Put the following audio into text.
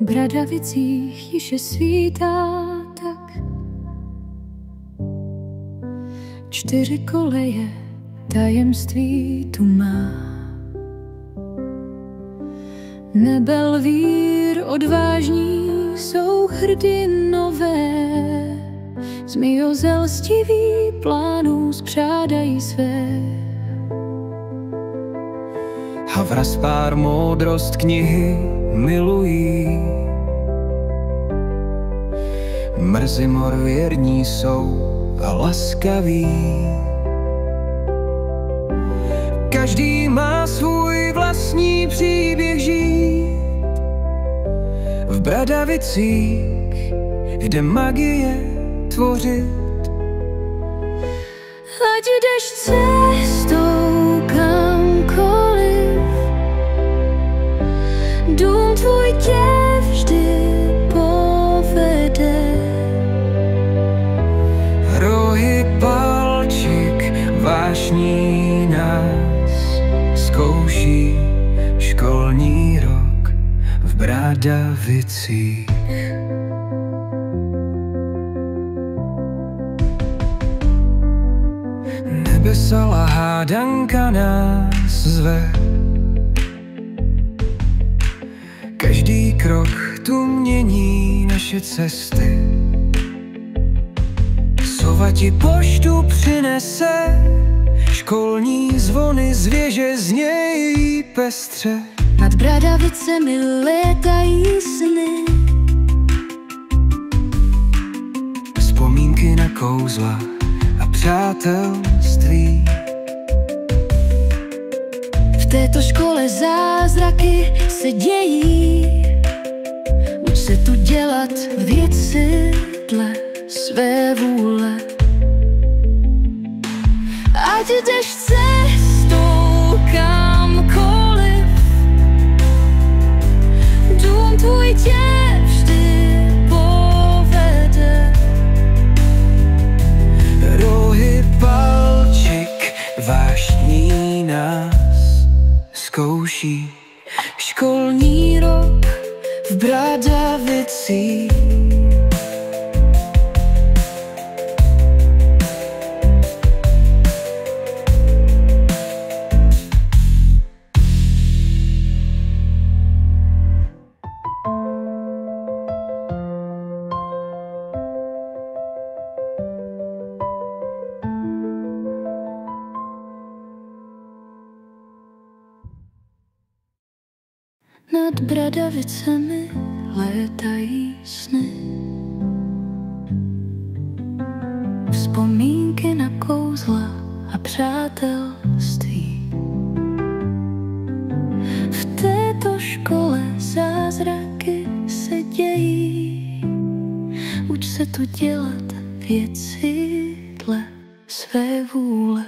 V Bradavicích již je svítá tak. 4 koleje tajemství tu má. Nebelvír odvážní jsou hrdinové, zmijozelstiví plánů spřádají své. Havraspár moudrost knihy milují, Mrzimor věrní jsou a laskaví. Každý má svůj vlastní příběh žít. V Bradavicích jde magie tvořit. Ať jdeš cestou kamkoliv, dům tvůj tě vždy povede. Rohy palčik vášní nás zkouší, školní rok v Bradavicích. Nebesala hádanka nás zve, každý krok tu mění naše cesty. Sova ti poštu přinese, školní zvony z věže znějí pestře. Nad Bradavicemi létají sny, Vzpomínky na kouzla a přátelství. v této škole zázraky se dějí. Uč se tu dělat věci dle své vůle. Ať jdeš cestou kamkoliv, dům tvůj tě vždy povede. Rohy palčik vášní nás zkouší, Školní rok v Bradavicích. Nad Bradavicemi létají sny, vzpomínky na kouzla a přátelství. V této škole zázraky se dějí. Uč se tu dělat věci dle své vůle.